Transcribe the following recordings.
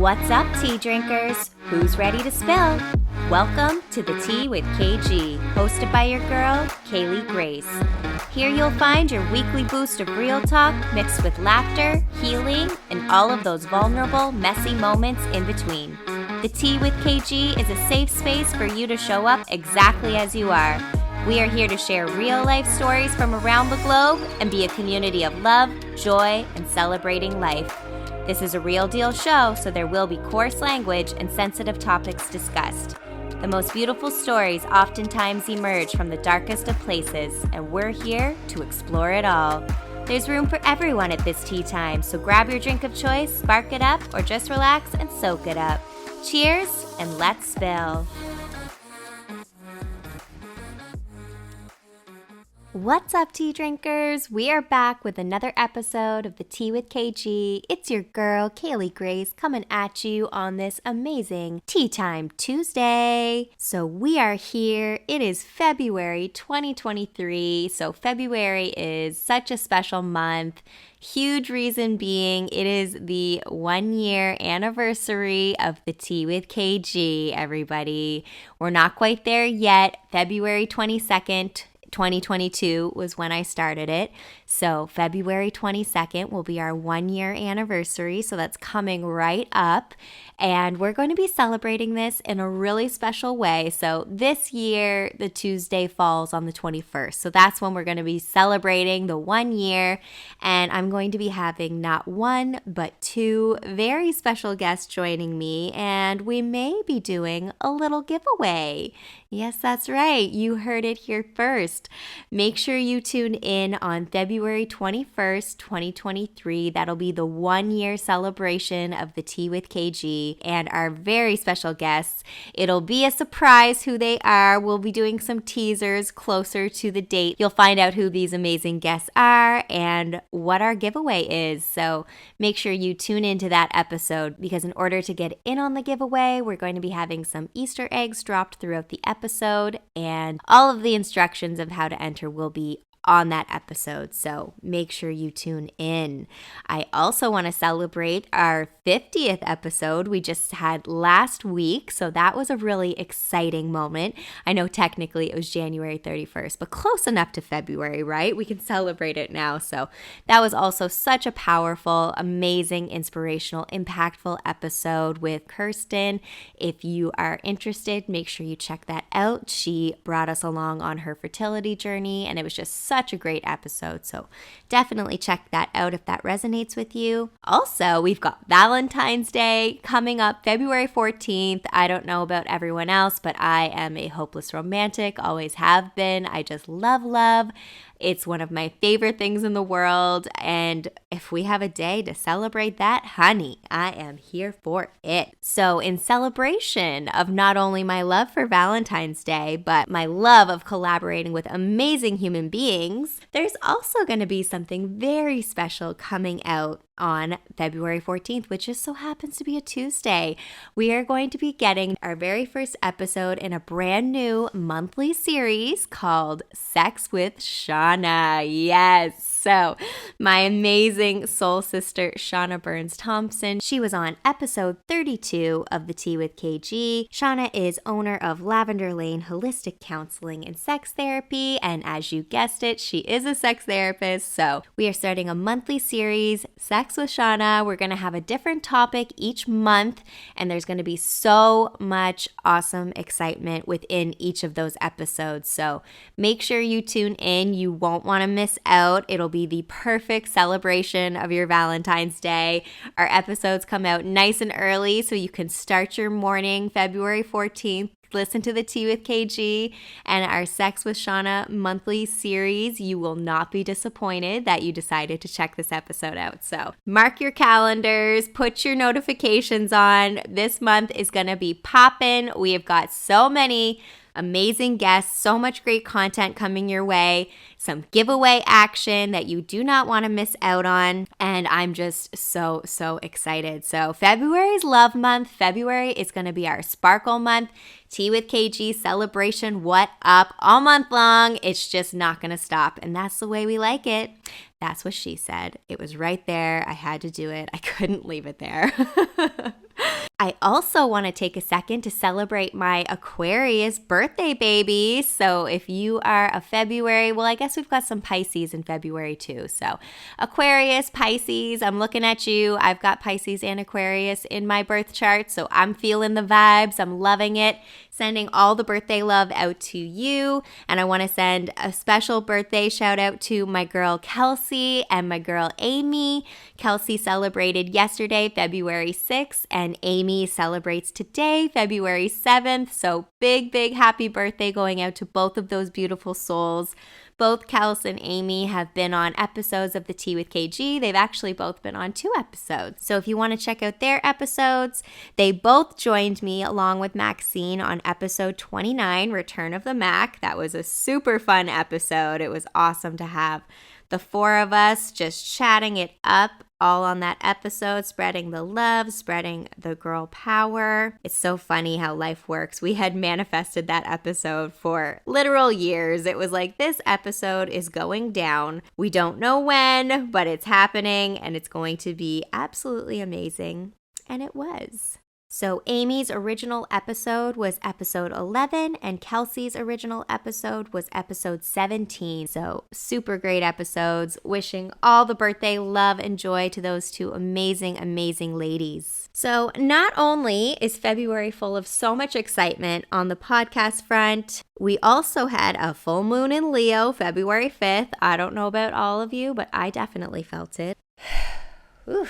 What's up, tea drinkers? Who's ready to spill? Welcome to The Tea with KG, hosted by your girl, Kaylee Grace. Here you'll find your weekly boost of real talk mixed with laughter, healing, and all of those vulnerable, messy moments in between. The Tea with KG is a safe space for you to show up exactly as you are. We are here to share real-life stories from around the globe and be a community of love, joy, and celebrating life. This is a real deal show, so there will be coarse language and sensitive topics discussed. The most beautiful stories oftentimes emerge from the darkest of places, and we're here to explore it all. There's room for everyone at this tea time, so grab your drink of choice, spark it up, or just relax and soak it up. Cheers, and let's spill. What's up, tea drinkers? We are back with another episode of The Tea with KG. It's your girl, Kaylee Grace, coming at you on this amazing Tea Time Tuesday. So we are here. It is February 2023. So February is such a special month. Huge reason being it is the 1-year anniversary of The Tea with KG, everybody. We're not quite there yet. February 22nd. 2022 was when I started it. So February 22nd will be our 1-year anniversary. So that's coming right up. And we're going to be celebrating this in a really special way. So this year, the Tuesday falls on the 21st. So that's when we're going to be celebrating the 1 year. And I'm going to be having not one, but two very special guests joining me. And we may be doing a little giveaway. Yes, that's right. You heard it here first. Make sure you tune in on February 21st, 2023. That'll be the 1-year celebration of The Tea with KG and our very special guests. It'll be a surprise who they are. We'll be doing some teasers closer to the date. You'll find out who these amazing guests are and what our giveaway is. So make sure you tune into that episode because in order to get in on the giveaway, we're going to be having some Easter eggs dropped throughout the episode, and all of the instructions of how to enter will be on that episode, so make sure you tune in. I also want to celebrate our 50th episode we just had last week, so that was a really exciting moment. I know technically it was January 31st, but close enough to February, right? We can celebrate it now, so that was also such a powerful, amazing, inspirational, impactful episode with Kirsten. If you are interested, make sure you check that out. She brought us along on her fertility journey, and it was just such a great episode, so definitely check that out if that resonates with you. Also, we've got Valentine's Day coming up February 14th. I don't know about everyone else, but I am a hopeless romantic, always have been. I just love. It's one of my favorite things in the world, and if we have a day to celebrate that, honey, I am here for it. So in celebration of not only my love for Valentine's Day, but my love of collaborating with amazing human beings, there's also going to be something very special coming out on February 14th, which just so happens to be a Tuesday. We are going to be getting our very first episode in a brand new monthly series called Sex with Shauna. Yes. So my amazing soul sister, Shauna Burns Thompson, she was on episode 32 of The Tea with KG. Shauna is owner of Lavender Lane Holistic Counseling and Sex Therapy. And as you guessed it, she is a sex therapist. So we are starting a monthly series, Sex with Shauna. We're going to have a different topic each month, and there's going to be so much awesome excitement within each of those episodes. So make sure you tune in. You won't want to miss out. It'll be the perfect celebration of your Valentine's Day. Our episodes come out nice and early so you can start your morning February 14th. Listen to The Tea with KG and our Sex with Shauna monthly series. You will not be disappointed that you decided to check this episode out. So mark your calendars, put your notifications on. This month is going to be poppin'. We have got so many amazing guests, so much great content coming your way, some giveaway action that you do not want to miss out on, and I'm just so excited. So February's love month. February is going to be our sparkle month. Tea with KG celebration, what up, all month long. It's just not going to stop, and that's the way we like it. That's what she said. It was right there. I had to do it. I couldn't leave it there. I also want to take a second to celebrate my Aquarius birthday baby. So if you are a February, well, I guess we've got some Pisces in February too. So Aquarius, Pisces, I'm looking at you. I've got Pisces and Aquarius in my birth chart. So I'm feeling the vibes. I'm loving it. Sending all the birthday love out to you. And I want to send a special birthday shout out to my girl Kelsey and my girl Amy. Kelsey celebrated yesterday, February 6th, and Amy celebrates today, February 7th. So big happy birthday going out to both of those beautiful souls. Both Kels and Amy have been on episodes of the Tea with KG. They've actually both been on 2 episodes. So if you want to check out their episodes, they both joined me along with Maxine on episode 29, Return of the Mac. That was a super fun episode. It was awesome to have the 4 of us just chatting it up all on that episode, spreading the love, spreading the girl power. It's so funny how life works. We had manifested that episode for literal years. It was like, this episode is going down. We don't know when, but it's happening and it's going to be absolutely amazing. And it was. So Amy's original episode was episode 11 and Kelsey's original episode was episode 17. So super great episodes. Wishing all the birthday love and joy to those 2 amazing ladies. So not only is February full of so much excitement on the podcast front, we also had a full moon in Leo, February 5th. I don't know about all of you, but I definitely felt it. Ooh.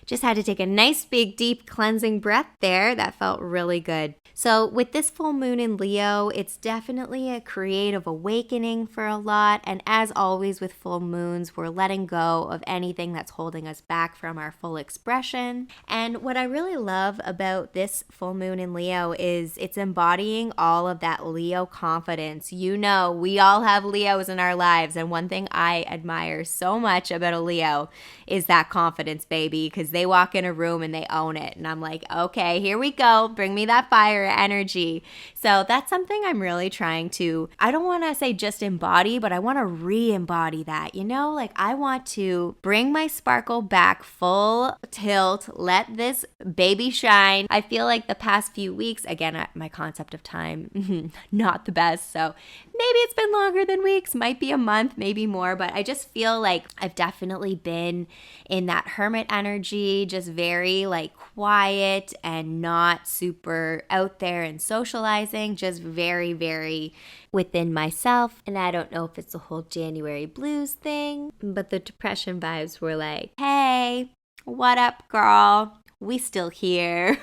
Just had to take a nice big deep cleansing breath there. That felt really good. So with this full moon in Leo, it's definitely a creative awakening for a lot. And as always with full moons, we're letting go of anything that's holding us back from our full expression. And what I really love about this full moon in Leo is it's embodying all of that Leo confidence. You know, we all have Leos in our lives. And one thing I admire so much about a Leo is that confidence, baby, because they walk in a room and they own it. And I'm like, okay, here we go. Bring me that fire energy. So that's something I'm really trying to, I don't want to say just embody, but I want to re-embody that, you know, like I want to bring my sparkle back full tilt, let this baby shine. I feel like the past few weeks, again, my concept of time, not the best. So maybe it's been longer than weeks, might be a month, maybe more, but I just feel like I've definitely been in that hermit energy, just very like quiet and not super out there and socializing, just very within myself. And I don't know if it's the whole January blues thing, but the depression vibes were like, hey, what up, girl? We still here.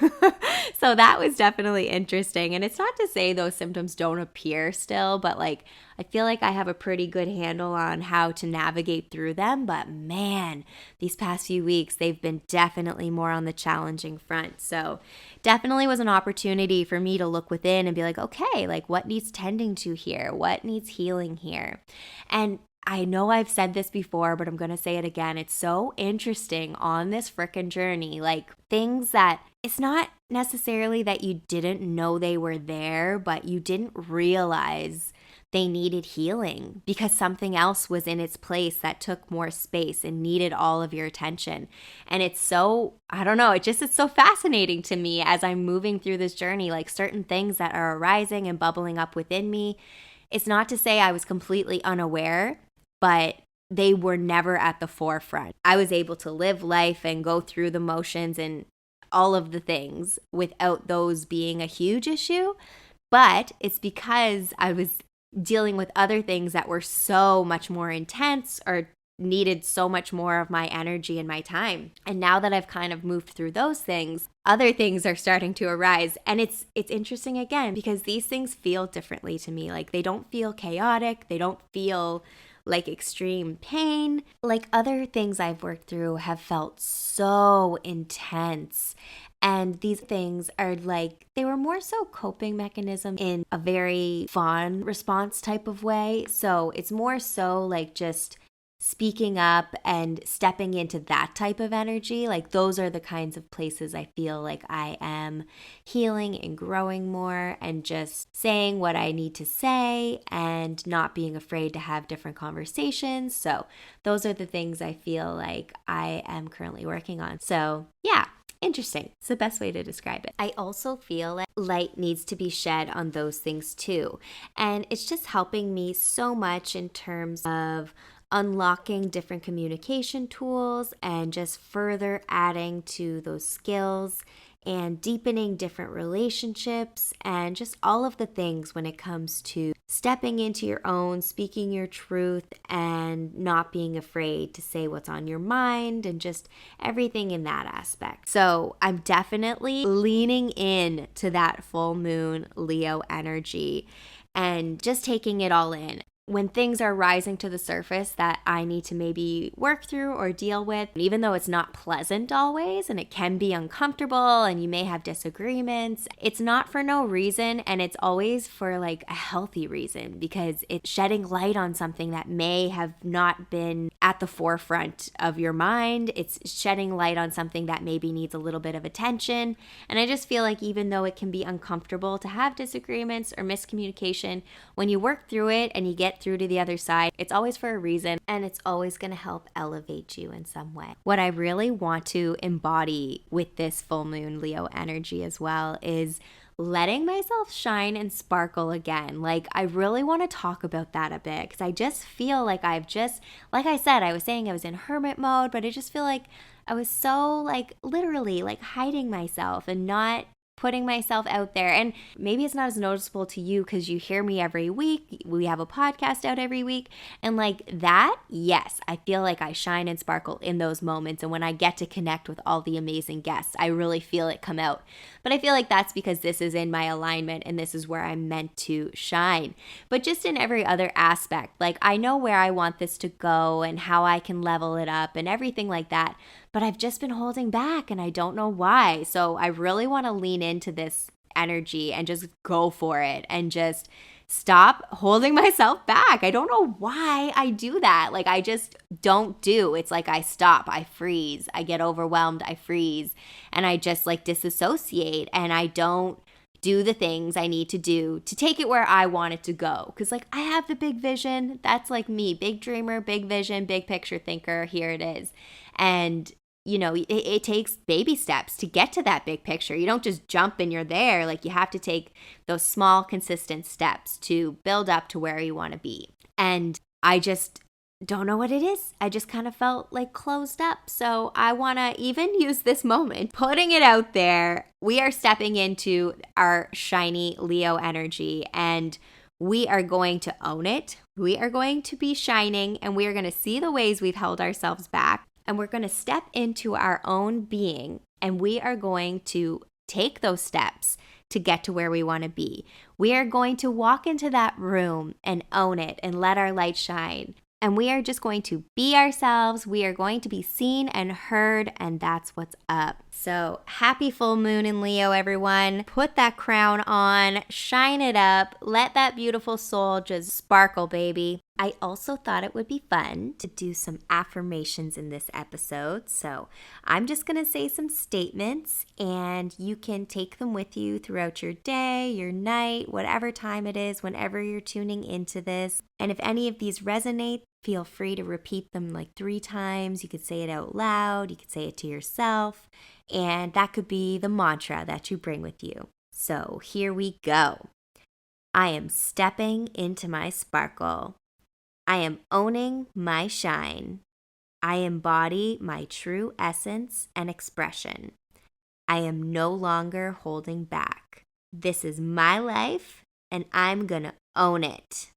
So that was definitely interesting. And it's not to say those symptoms don't appear still, but like I feel like I have a pretty good handle on how to navigate through them. But man, these past few weeks, they've been definitely more on the challenging front. So definitely was an opportunity for me to look within and be like, okay, like what needs tending to here? What needs healing here? And I know I've said this before, but I'm going to say it again. It's so interesting on this frickin' journey, like things that it's not necessarily that you didn't know they were there, but you didn't realize they needed healing because something else was in its place that took more space and needed all of your attention. And it's so, I don't know, it's so fascinating to me as I'm moving through this journey, like certain things that are arising and bubbling up within me. It's not to say I was completely unaware, but they were never at the forefront. I was able to live life and go through the motions and all of the things without those being a huge issue. But it's because I was dealing with other things that were so much more intense or needed so much more of my energy and my time. And now that I've kind of moved through those things, other things are starting to arise. And it's interesting again, because these things feel differently to me. Like they don't feel chaotic. They don't feel like extreme pain. Like other things I've worked through have felt so intense. And these things are like, they were more so coping mechanism in a very fawn response type of way. So it's more so like just speaking up and stepping into that type of energy. Like those are the kinds of places I feel like I am healing and growing more and just saying what I need to say and not being afraid to have different conversations. So those are the things I feel like I am currently working on. So yeah. Interesting. It's the best way to describe it. I also feel like light needs to be shed on those things too. And it's just helping me so much in terms of unlocking different communication tools and just further adding to those skills and deepening different relationships and just all of the things when it comes to stepping into your own, speaking your truth, and not being afraid to say what's on your mind and just everything in that aspect. So I'm definitely leaning in to that full moon Leo energy and just taking it all in. When things are rising to the surface that I need to maybe work through or deal with, even though it's not pleasant always and it can be uncomfortable and you may have disagreements, it's not for no reason, and it's always for like a healthy reason, because it's shedding light on something that may have not been at the forefront of your mind. It's shedding light on something that maybe needs a little bit of attention. And I just feel like even though it can be uncomfortable to have disagreements or miscommunication, when you work through it and you get through to the other side, it's always for a reason, and it's always going to help elevate you in some way. What I really want to embody with this full moon Leo energy as well is letting myself shine and sparkle again. Like, I really want to talk about that a bit, because I just feel like like I said, I was saying I was in hermit mode, but I just feel like I was so like literally like hiding myself and not putting myself out there. And maybe it's not as noticeable to you because you hear me every week. We have a podcast out every week. And like that, yes, I feel like I shine and sparkle in those moments. And when I get to connect with all the amazing guests, I really feel it come out. But I feel like that's because this is in my alignment and this is where I'm meant to shine. But just in every other aspect, like I know where I want this to go and how I can level it up and everything like that. But I've just been holding back and I don't know why. So I really want to lean into this energy and just go for it and just stop holding myself back. I don't know why I do that. Like I just don't do. It's like I stop, I freeze, I get overwhelmed, I freeze, and I just like disassociate and I don't do the things I need to do to take it where I want it to go. Because like I have the big vision. That's like me, big dreamer, big vision, big picture thinker. Here it is. And you know, it takes baby steps to get to that big picture. You don't just jump and you're there. Like you have to take those small, consistent steps to build up to where you want to be. And I just don't know what it is. I just kind of felt like closed up. So I want to even use this moment, putting it out there. We are stepping into our shiny Leo energy and we are going to own it. We are going to be shining and we are going to see the ways we've held ourselves back. And we're going to step into our own being and we are going to take those steps to get to where we want to be. We are going to walk into that room and own it and let our light shine. And we are just going to be ourselves. We are going to be seen and heard, and that's what's up. So happy full moon in Leo, everyone. Put that crown on, shine it up, let that beautiful soul just sparkle, baby. I also thought it would be fun to do some affirmations in this episode. So I'm just going to say some statements and you can take them with you throughout your day, your night, whatever time it is, whenever you're tuning into this. And if any of these resonate, feel free to repeat them like 3 times. You could say it out loud. You could say it to yourself. And that could be the mantra that you bring with you. So here we go. I am stepping into my sparkle. I am owning my shine. I embody my true essence and expression. I am no longer holding back. This is my life, and I'm gonna own it.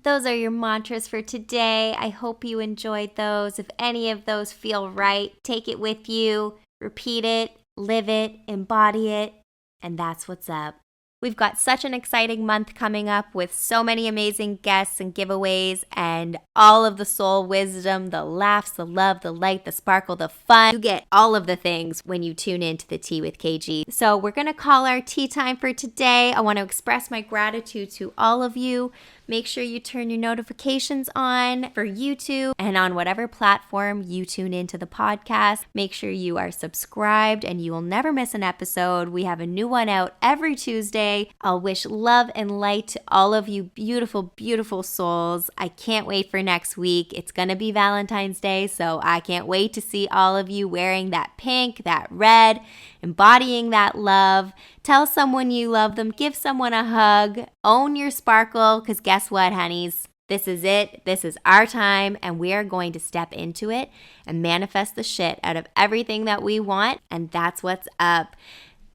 Those are your mantras for today. I hope you enjoyed those. If any of those feel right, take it with you, repeat it, live it, embody it, and that's what's up. We've got such an exciting month coming up with so many amazing guests and giveaways and all of the soul wisdom, the laughs, the love, the light, the sparkle, the fun. You get all of the things when you tune into the Tea with KG. So we're going to call our tea time for today. I want to express my gratitude to all of you. Make sure you turn your notifications on for YouTube and on whatever platform you tune into the podcast. Make sure you are subscribed and you will never miss an episode. We have a new one out every Tuesday. I'll wish love and light to all of you beautiful, beautiful souls. I can't wait for next week. It's going to be Valentine's Day, so I can't wait to see all of you wearing that pink, that red, embodying that love. Tell someone you love them. Give someone a hug. Own your sparkle, because guess what, honeys? This is it. This is our time, and we are going to step into it and manifest the shit out of everything that we want, and that's what's up.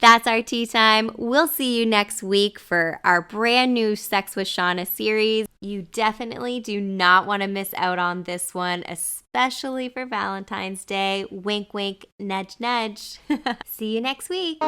That's our tea time. We'll see you next week for our brand new Sex with Shauna series. You definitely do not want to miss out on this one, especially for Valentine's Day. Wink, wink, nudge, nudge. See you next week.